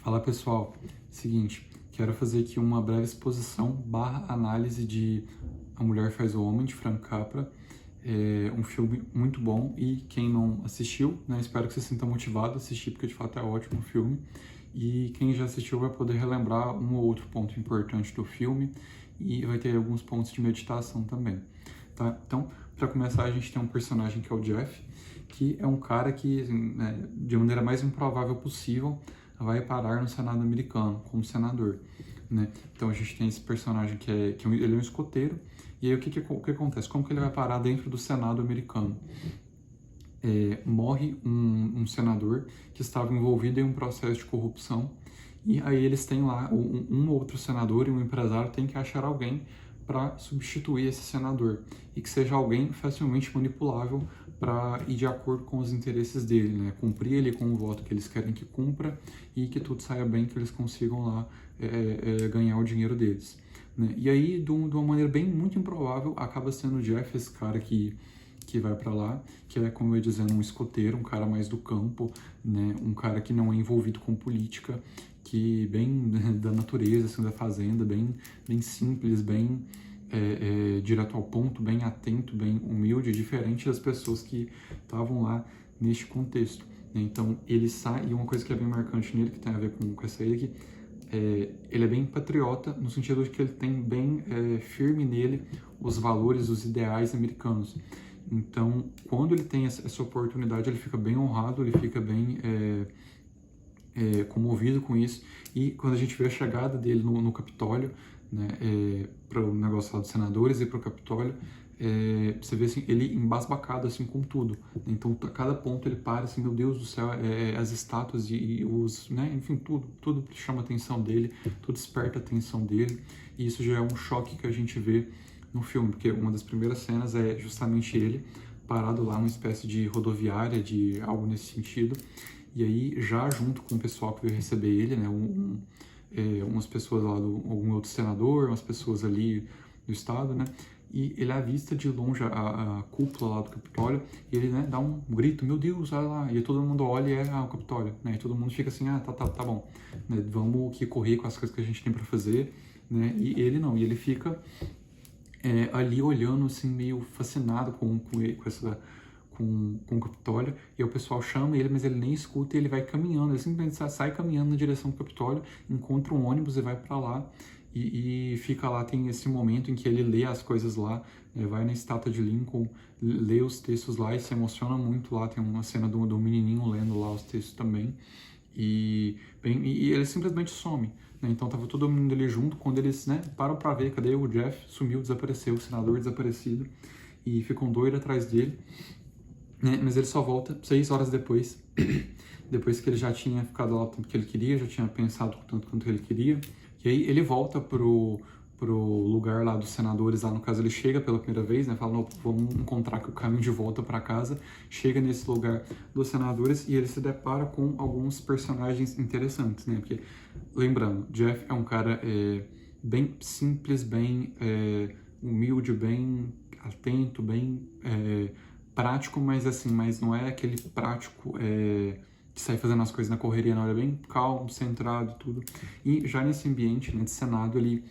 Fala pessoal, seguinte, quero fazer aqui uma breve exposição barra análise de A Mulher Faz o Homem, de Frank Capra. É um filme muito bom e quem não assistiu, né, espero que você se sinta motivado a assistir, porque de fato é um ótimo filme. E quem já assistiu vai poder relembrar um ou outro ponto importante do filme e vai ter alguns pontos de meditação também, tá? Então, para começar, a gente tem um personagem que é o Jeff, que é um cara que, assim, né, de maneira mais improvável possível, vai parar no Senado americano como senador, né? Então a gente tem esse personagem ele é um escoteiro. E aí o que acontece? Como que ele vai parar dentro do Senado americano? Morre um senador que estava envolvido em um processo de corrupção, e aí eles têm lá um outro senador e um empresário tem que achar alguém para substituir esse senador e que seja alguém facilmente manipulável para ir de acordo com os interesses dele, né? Cumprir ele com o voto que eles querem que cumpra e que tudo saia bem, que eles consigam lá ganhar o dinheiro deles, né? E aí, de uma maneira bem muito improvável, acaba sendo o Jeff esse cara que vai para lá, que é, como eu ia dizendo, um escoteiro, um cara mais do campo, né? Um cara que não é envolvido com política, que bem da natureza, assim, da fazenda, bem simples, bem direto ao ponto, bem atento, bem humilde, diferente das pessoas que estavam lá neste contexto, né? Então ele sai, e uma coisa que é bem marcante nele, que tem a ver com essa aí, é que ele é bem patriota, no sentido de que ele tem bem firme nele os valores, os ideais americanos. Então, quando ele tem essa oportunidade, ele fica bem honrado, ele fica bem comovido com isso. E quando a gente vê a chegada dele no Capitólio, né, para o negócio lá dos senadores e para o Capitólio, você vê assim, ele embasbacado assim, com tudo. Então, a cada ponto ele para assim, meu Deus do céu, as estátuas e os, né, enfim, tudo chama a atenção dele, tudo desperta a atenção dele. E isso já é um choque que a gente vê no filme, porque uma das primeiras cenas é justamente ele parado lá numa espécie de rodoviária, de algo nesse sentido. E aí, já junto com o pessoal que veio receber ele, né, umas pessoas lá, algum outro senador, umas pessoas ali do estado, né, e ele avista de longe a cúpula lá do Capitólio, e ele, né, dá um grito, meu Deus, olha lá, e todo mundo olha e o Capitólio, né, e todo mundo fica assim, tá bom, né, vamos aqui correr com as coisas que a gente tem para fazer, né, e ele não, e ele fica ali olhando, assim, meio fascinado com o Capitólio, e aí o pessoal chama ele, mas ele nem escuta, e ele vai caminhando, ele simplesmente sai caminhando na direção do Capitólio, encontra um ônibus e vai para lá, e fica lá, tem esse momento em que ele lê as coisas lá, né, vai na estátua de Lincoln, lê os textos lá e se emociona muito lá, tem uma cena do menininho lendo lá os textos também, e ele simplesmente some, né? Então tava todo mundo ali junto, quando eles, né, param para ver, cadê o Jeff? Sumiu, desapareceu, o senador desaparecido, e ficam doidos atrás dele, né? Mas ele só volta 6 horas depois, depois que ele já tinha ficado lá o tanto que ele queria, já tinha pensado o tanto quanto ele queria, e aí ele volta pro lugar lá dos senadores, lá no caso ele chega pela primeira vez, né, fala, não, vamos encontrar o caminho de volta para casa, chega nesse lugar dos senadores e ele se depara com alguns personagens interessantes, né, porque, lembrando, Jeff é um cara bem simples, bem humilde, bem atento, bem prático, mas assim, mas não é aquele prático que sai fazendo as coisas na correria, não, ele é bem calmo, centrado e tudo. E já nesse ambiente, né, de Senado, ele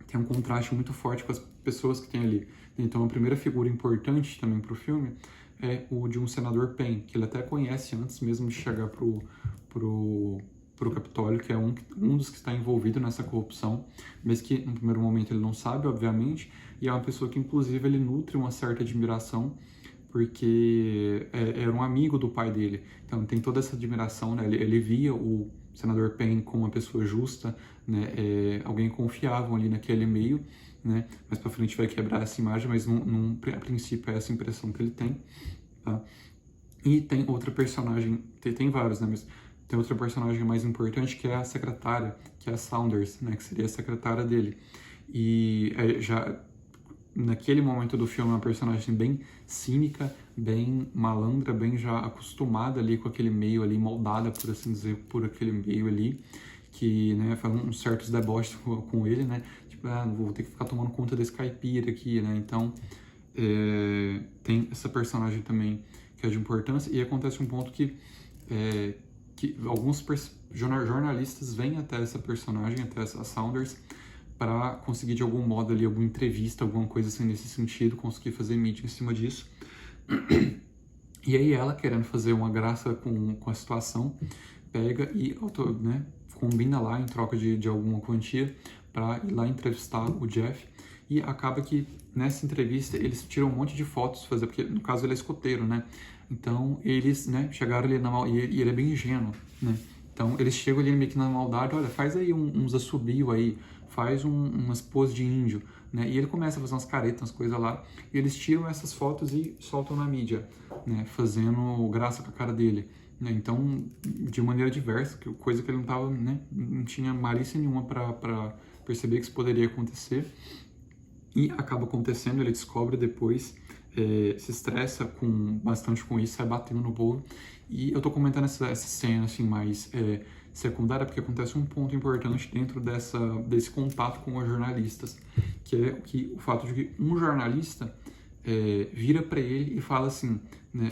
tem um contraste muito forte com as pessoas que tem ali. Então, a primeira figura importante também para o filme é o de um senador Penn, que ele até conhece antes mesmo de chegar pro Capitólio, que é um dos que está envolvido nessa corrupção, mas que no primeiro momento ele não sabe, obviamente, e é uma pessoa que inclusive ele nutre uma certa admiração, porque era um amigo do pai dele. Então tem toda essa admiração, né? Ele via o senador Penn como uma pessoa justa, né? Alguém confiável ali naquele meio, né? Mais para frente vai quebrar essa imagem, mas a princípio é essa impressão que ele tem, tá? E tem outra personagem, tem vários, né? Mas tem outra personagem mais importante que é a secretária, que é a Saunders, né? Que seria a secretária dele. E já naquele momento do filme é uma personagem bem cínica, bem malandra, bem já acostumada ali com aquele meio ali, moldada, por assim dizer, por aquele meio ali, que, né, faz uns certos deboches com ele, né, tipo, vou ter que ficar tomando conta desse caipira aqui, né, então tem essa personagem também que é de importância, e acontece um ponto que que alguns jornalistas vêm até essa personagem, até essa Saunders, para conseguir de algum modo ali alguma entrevista, alguma coisa assim nesse sentido, conseguir fazer mídia em cima disso. E aí ela, querendo fazer uma graça com a situação, pega e né, combina lá em troca de alguma quantia para ir lá entrevistar o Jeff. E acaba que nessa entrevista eles tiram um monte de fotos, porque no caso ele é escoteiro, né? Então eles, né, chegaram ali e ele é bem ingênuo, né? Então eles chegam ali meio que na maldade, olha, faz aí uns assobio aí, faz umas poses de índio, né? E ele começa a fazer umas caretas, umas coisas lá, e eles tiram essas fotos e soltam na mídia, né? Fazendo graça com a cara dele, né? Então, de maneira diversa, coisa que ele não tava, né? Não tinha malícia nenhuma para perceber que isso poderia acontecer. E acaba acontecendo, ele descobre depois, se estressa bastante com isso, sai batendo no povo. E eu tô comentando essa cena assim mais secundária porque acontece um ponto importante dentro desse contato com os jornalistas, que é o fato de que um jornalista vira para ele e fala assim, né,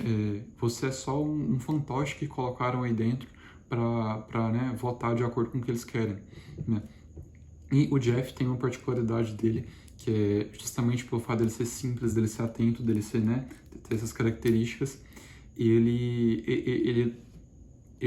você é só um fantoche que colocaram aí dentro para né, votar de acordo com o que eles querem, né? E o Jeff tem uma particularidade dele, que é justamente pelo fato dele ser simples, dele ser atento, dele ser, né, ter essas características, ele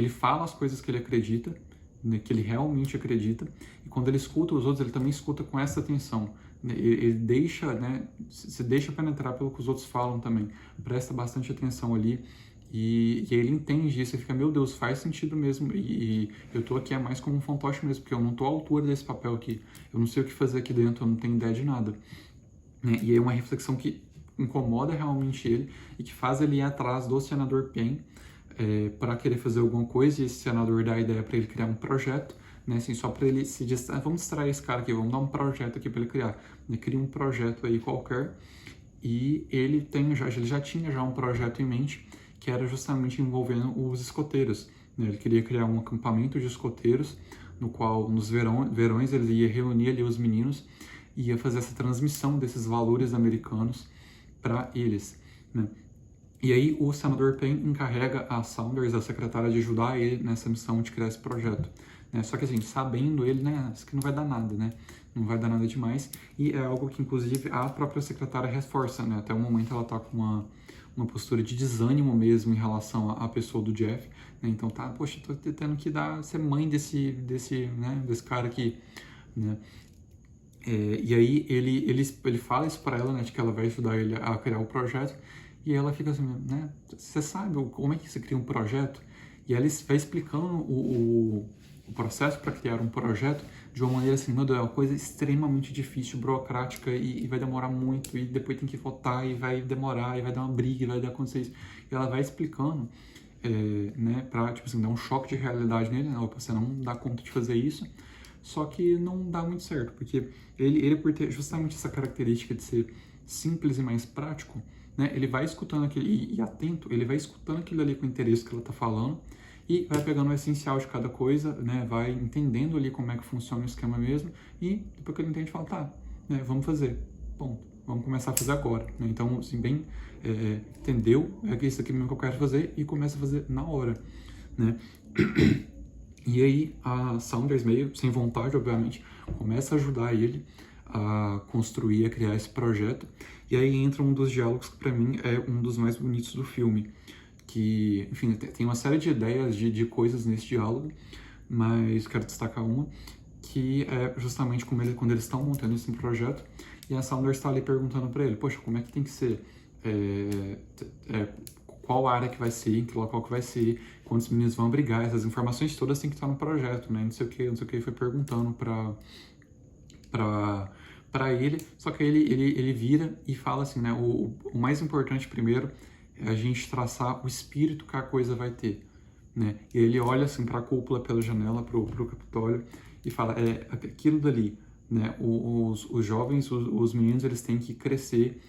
fala as coisas que ele acredita, né, que ele realmente acredita, e quando ele escuta os outros, ele também escuta com essa atenção, né, ele deixa, né, se deixa penetrar pelo que os outros falam também, presta bastante atenção ali, e aí ele entende isso e fica, meu Deus, faz sentido mesmo, e eu tô aqui mais como um fantoche mesmo, porque eu não tô à altura desse papel aqui, eu não sei o que fazer aqui dentro, eu não tenho ideia de nada, né? E aí é uma reflexão que incomoda realmente ele e que faz ele ir atrás do senador Payne para querer fazer alguma coisa, e esse senador dá a ideia para ele criar um projeto, né, assim, só para ele se distrair, vamos distrair esse cara aqui, vamos dar um projeto aqui para ele criar, ele cria um projeto aí qualquer, e ele já tinha um projeto em mente, que era justamente envolvendo os escoteiros, né? Ele queria criar um acampamento de escoteiros, no qual nos verões ele ia reunir ali os meninos e ia fazer essa transmissão desses valores americanos para eles, né? E aí o senador Payne encarrega a Saunders, a secretária, de ajudar ele nessa missão de criar esse projeto, né? Só que assim, sabendo ele, né, isso que não vai dar nada, né? Não vai dar nada demais, e é algo que inclusive a própria secretária reforça, né? Até o momento ela tá com uma postura de desânimo mesmo em relação à pessoa do Jeff, né? Então tá, poxa, tô tendo que ser mãe desse cara aqui, né? E aí ele fala isso para ela, né, de que ela vai ajudar ele a criar o projeto, e ela fica assim, né, você sabe como é que você cria um projeto? E ela vai explicando o processo para criar um projeto de uma maneira assim, meu Deus, é uma coisa extremamente difícil, burocrática, e vai demorar muito, e depois tem que votar, e vai demorar, e vai dar uma briga, e vai acontecer isso. E ela vai explicando, né, para, tipo assim, dar um choque de realidade nele, né, você não dá conta de fazer isso, só que não dá muito certo, porque ele por ter justamente essa característica de ser simples e mais prático, né, ele vai escutando aquilo, e atento, ele vai escutando aquilo ali com o interesse que ela está falando, e vai pegando o essencial de cada coisa, né, vai entendendo ali como é que funciona o esquema mesmo, e depois que ele entende, fala, tá, né, vamos fazer, ponto, vamos começar a fazer agora, né? Então, assim, bem, entendeu, isso aqui mesmo que eu quero fazer, e começa a fazer na hora, né. E aí a Saunders, meio sem vontade, obviamente, começa a ajudar ele a construir, a criar esse projeto, e aí entra um dos diálogos que para mim é um dos mais bonitos do filme, que, enfim, tem uma série de ideias, de coisas nesse diálogo, mas quero destacar uma, que é justamente quando eles estão montando esse projeto, e a Saunders está ali perguntando para ele, poxa, como é que tem que ser? Qual área que vai ser, em que local que vai ser, quantos meninos vão abrigar, essas informações todas têm que estar no projeto, né? Não sei o que, foi perguntando para ele, só que ele vira e fala assim, né, o mais importante primeiro é a gente traçar o espírito que a coisa vai ter, né? E ele olha assim para a cúpula pela janela, pro Capitólio, e fala, aquilo dali, né? Os jovens, os meninos, eles têm que crescer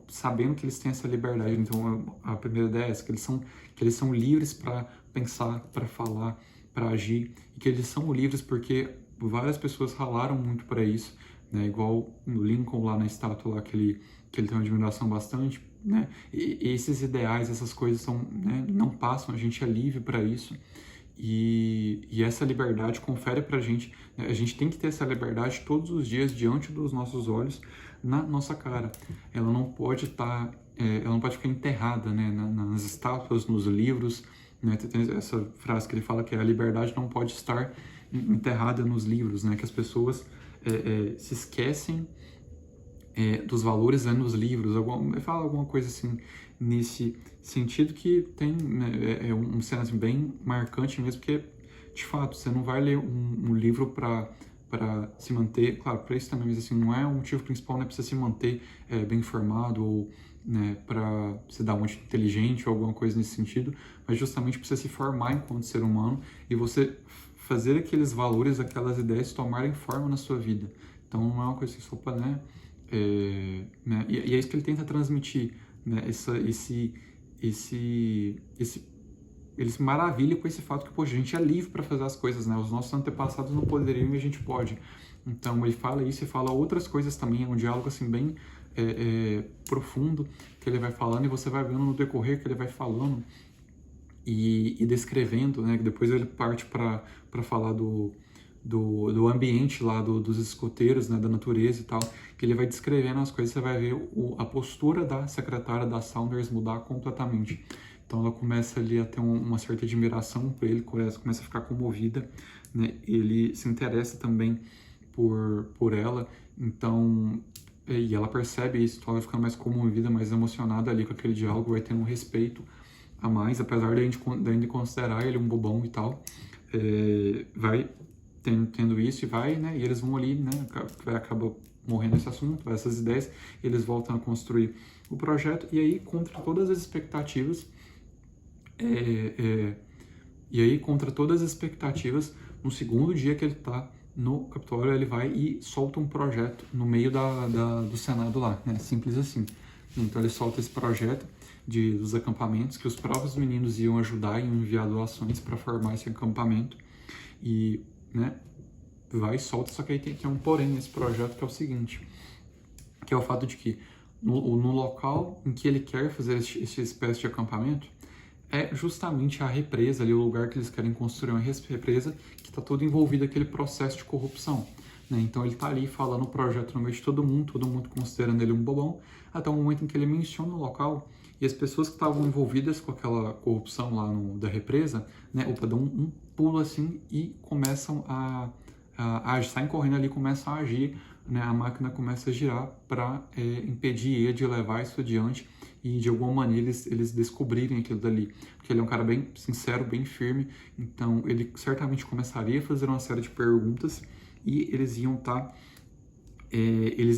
sabendo que eles têm essa liberdade. Então a primeira ideia é essa, que eles são livres para pensar, para falar, para agir, e que eles são livres porque várias pessoas ralaram muito para isso, né? Igual no Lincoln lá na estátua lá, que ele tem uma admiração bastante, né? E esses ideais, essas coisas são, né, não passam, a gente é livre para isso. E essa liberdade confere pra gente, né? A gente tem que ter essa liberdade todos os dias diante dos nossos olhos, na nossa cara. Ela não pode estar, ela não pode ficar enterrada, né, nas estátuas, nos livros, né? Tem essa frase que ele fala que a liberdade não pode estar enterrada nos livros, né? Que as pessoas se esquecem dos valores nos livros, ele fala alguma coisa assim nesse sentido que tem, né, um cena assim, bem marcante mesmo, porque de fato você não vai ler um livro para se manter, claro, para isso também, mas assim, não é o motivo principal, né, para você se manter bem informado ou, né, para você dar um inteligente ou alguma coisa nesse sentido, mas justamente para você se formar enquanto ser humano e você fazer aqueles valores, aquelas ideias tomarem forma na sua vida. Então não é uma coisa assim só para, né, né, e é isso que ele tenta transmitir, né, ele se maravilha com esse fato que, poxa, a gente é livre para fazer as coisas, né, os nossos antepassados não poderiam e a gente pode. Então ele fala isso e fala outras coisas também, é um diálogo assim bem profundo que ele vai falando e você vai vendo no decorrer que ele vai falando e descrevendo, né, que depois ele parte para falar do ambiente lá, dos escoteiros, né, da natureza e tal, que ele vai descrevendo as coisas, você vai ver a postura da secretária da Saunders mudar completamente. Então ela começa ali a ter uma certa admiração por ele, começa a ficar comovida, né, ele se interessa também por ela, então, e ela percebe isso, então ela vai ficando mais comovida, mais emocionada ali com aquele diálogo, vai tendo um respeito a mais, apesar de a gente ainda considerar ele um bobão e tal, vai tendo isso e vai, né, e eles vão ali, né, acaba morrendo esse assunto, essas ideias, eles voltam a construir o projeto e aí contra todas as expectativas, no segundo dia que ele está no Capitólio, ele vai e solta um projeto no meio do Senado lá, né, simples assim. Então ele solta esse projeto dos acampamentos, que os próprios meninos iam ajudar e enviar doações para formar esse acampamento. E, né, vai e solta, só que aí tem um porém nesse projeto, que é o seguinte, que é o fato de que no local em que ele quer fazer esse espécie de acampamento, é justamente a represa ali, o lugar que eles querem construir uma represa, que está todo envolvido aquele processo de corrupção, né? Então ele está ali falando o projeto no meio de todo mundo considerando ele um bobão, até o momento em que ele menciona o local e as pessoas que estavam envolvidas com aquela corrupção lá da represa, né, dão um pulo assim e começam saem correndo ali, começam a agir, né, a máquina começa a girar para impedir ele de levar isso adiante e de alguma maneira eles descobrirem aquilo dali, porque ele é um cara bem sincero, bem firme, então ele certamente começaria a fazer uma série de perguntas e eles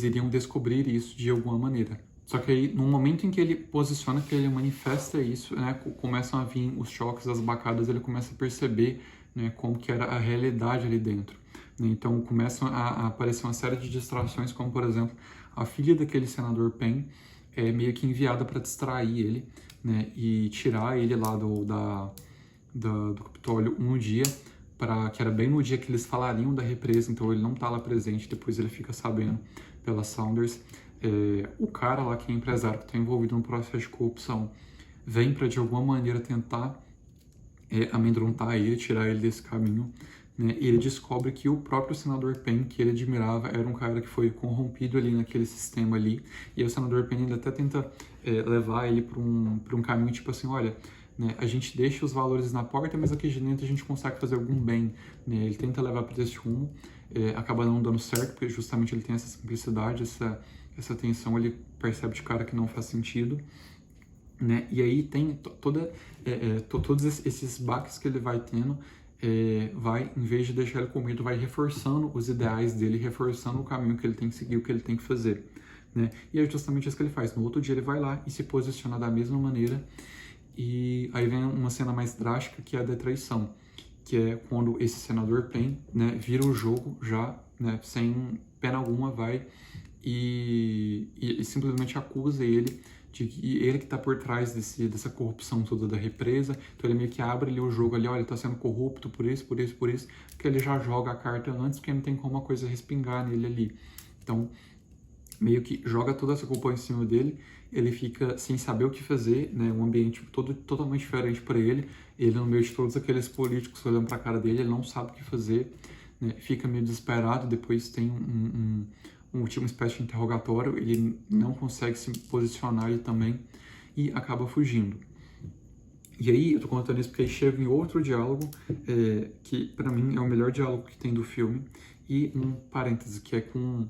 iriam descobrir isso de alguma maneira. Só que aí, no momento em que ele posiciona, que ele manifesta isso, né, começam a vir os choques, as bacadas, ele começa a perceber, né, como que era a realidade ali dentro. Né? Então começam a aparecer uma série de distrações, como por exemplo, a filha daquele senador Penn é meio que enviada para distrair ele, né, e tirar ele lá do Capitólio um dia, que era bem no dia que eles falariam da represa, então ele não está lá presente, depois ele fica sabendo pela Saunders. O cara lá que é empresário, que está envolvido no processo de corrupção, vem para de alguma maneira tentar amedrontar ele, tirar ele desse caminho, né? E ele descobre que o próprio senador Penn, que ele admirava, era um cara que foi corrompido ali naquele sistema ali, e aí o senador Penn ainda até tenta levar ele para um caminho tipo assim, olha, né, a gente deixa os valores na porta, mas aqui de dentro a gente consegue fazer algum bem, né? Ele tenta levar para esse rumo, acaba não dando certo, porque justamente ele tem essa simplicidade, essa tensão, ele percebe de cara que não faz sentido, né? E aí tem todos esses baques que ele vai tendo, em vez de deixar ele com medo, vai reforçando os ideais dele, reforçando o caminho que ele tem que seguir, o que ele tem que fazer, né? E é justamente isso que ele faz. No outro dia ele vai lá e se posiciona da mesma maneira, e aí vem uma cena mais drástica, que é a da traição, que é quando esse senador Penn, né, vira o jogo já, né, sem pena alguma, vai e simplesmente acusa ele de que ele que está por trás dessa corrupção toda da represa. Então ele meio que abre ali o jogo ali, olha, ele está sendo corrupto por isso, que ele já joga a carta antes, porque não tem como a coisa respingar nele ali. Então meio que joga toda essa culpa em cima dele ele fica sem saber o que fazer, né? Um ambiente totalmente diferente para ele. Ele, no meio de todos aqueles políticos olhando para a cara dele, ele não sabe o que fazer, né? Fica meio desesperado. Depois tem uma espécie de interrogatório, ele não consegue se posicionar ele também e acaba fugindo. E aí, eu tô contando isso porque aí chega em outro diálogo, que pra mim é o melhor diálogo que tem do filme, e um parêntese, que é com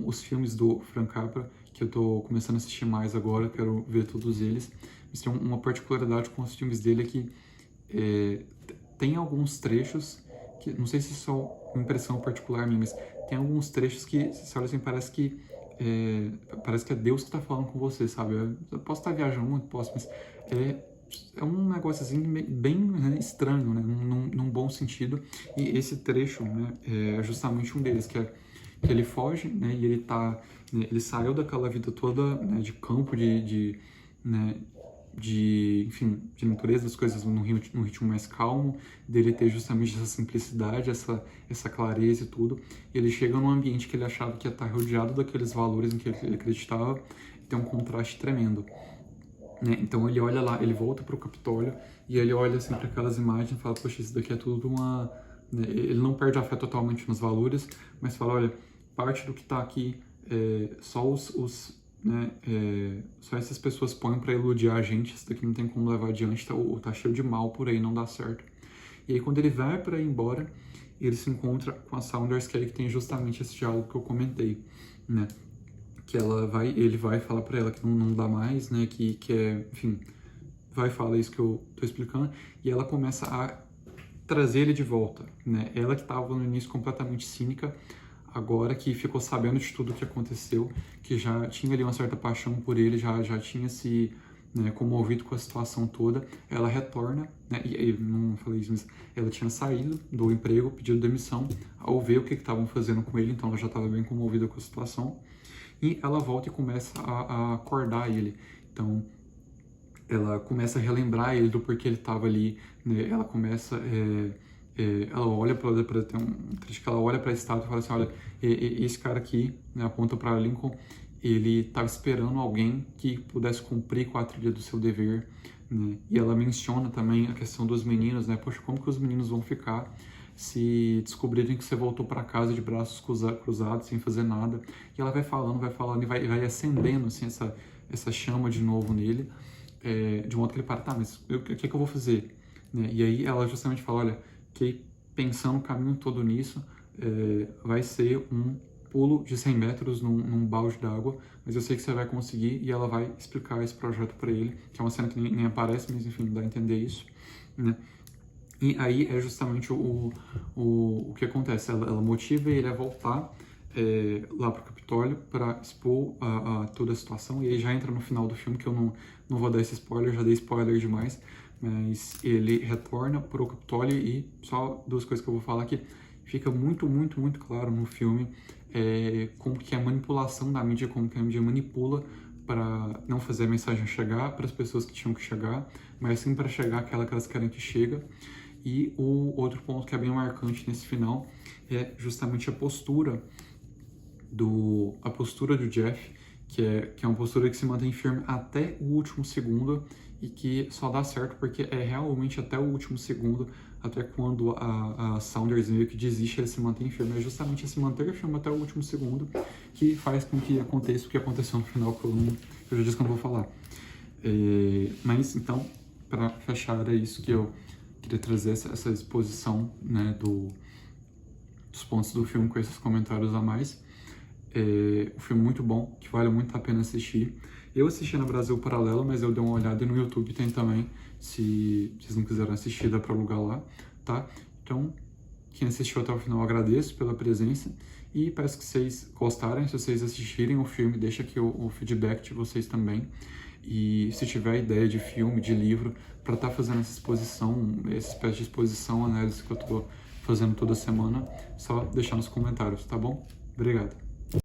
os filmes do Frank Capra, que eu tô começando a assistir mais agora, quero ver todos eles. Mas tem uma particularidade com os filmes dele é que tem alguns trechos, que não sei se é só uma impressão particular minha, mas tem alguns trechos que, você olha assim, parece que é Deus que tá falando com você, sabe? Eu posso estar viajando muito, posso, mas é um negócio assim bem, né, estranho, né, num bom sentido. E esse trecho, né, é justamente um deles, que ele foge, né, e ele saiu daquela vida toda, né, de campo, né, enfim, de natureza, das coisas num ritmo mais calmo, dele ter justamente essa simplicidade, essa clareza e tudo. E ele chega num ambiente que ele achava que ia estar rodeado daqueles valores em que ele acreditava, e tem um contraste tremendo. Né? Então ele olha lá, ele volta para o Capitólio e ele olha assim para aquelas imagens e fala, poxa, isso daqui é tudo uma... Né? Ele não perde a fé totalmente nos valores, mas fala, olha, parte do que está aqui só né, só essas pessoas põem para iludir a gente, isso daqui não tem como levar adiante, tá cheio de mal por aí, não dá certo. E aí quando ele vai para ir embora, ele se encontra com a Saunders, que tem justamente esse diálogo que eu comentei, né? Que ele vai falar para ela que não dá mais, né, que enfim, vai falar isso que eu tô explicando, e ela começa a trazer ele de volta, né, ela que estava no início completamente cínica, agora que ficou sabendo de tudo o que aconteceu, que já tinha ali uma certa paixão por ele, já tinha se, né, comovido com a situação toda, ela retorna, né, e não falei isso, mas ela tinha saído do emprego, pedido demissão, ao ver o que estavam fazendo com ele, então ela já estava bem comovida com a situação, e ela volta e começa a acordar ele. Então, ela começa a relembrar ele do porquê ele estava ali, né? Ela começa... ela olha para tem um trecho que ela olha para a estátua e fala assim, olha, esse cara aqui, né, aponta para Lincoln, ele estava esperando alguém que pudesse cumprir com a trilha do seu dever, né? E ela menciona também a questão dos meninos, né? Poxa, como que os meninos vão ficar se descobrirem que você voltou para casa de braços cruzados, sem fazer nada? E ela vai falando e vai acendendo assim, essa chama de novo nele, de modo que ele para, tá, mas o que eu vou fazer? Né? E aí ela justamente fala, olha, que pensando o caminho todo nisso, vai ser um pulo de 100 metros num balde d'água, mas eu sei que você vai conseguir, e ela vai explicar esse projeto para ele, que é uma cena que nem aparece, mas enfim, dá a entender isso, né? E aí é justamente o que acontece, ela motiva ele a voltar lá para o Capitólio para expor toda a situação, e aí já entra no final do filme, que eu não vou dar esse spoiler, já dei spoiler demais, mas ele retorna para o Capitólio, e só duas coisas que eu vou falar aqui, fica muito, muito, muito claro no filme como que a manipulação da mídia, como que a mídia manipula para não fazer a mensagem chegar para as pessoas que tinham que chegar, mas sim para chegar àquela que elas querem que chega. E o outro ponto que é bem marcante nesse final é justamente a postura do Jeff, que é uma postura que se mantém firme até o último segundo, e que só dá certo porque é realmente até o último segundo, até quando a Saunders meio que desiste, ele se mantém firme. É justamente esse manter firme até o último segundo que faz com que aconteça o que aconteceu no final, que eu já disse que eu não vou falar. Mas então, para fechar, é isso que eu queria trazer, essa exposição, né, dos pontos do filme com esses comentários a mais. Um filme muito bom, que vale muito a pena assistir. Eu assisti no Brasil Paralelo, mas eu dei uma olhada, e no YouTube tem também, se vocês não quiserem assistir, dá para alugar lá, tá? Então, quem assistiu até o final, eu agradeço pela presença, e peço que vocês gostarem. Se vocês assistirem o filme, deixa aqui o feedback de vocês também. E se tiver ideia de filme, de livro, para estar fazendo essa exposição, essa espécie de exposição, análise que eu estou fazendo toda semana, só deixar nos comentários, tá bom? Obrigado.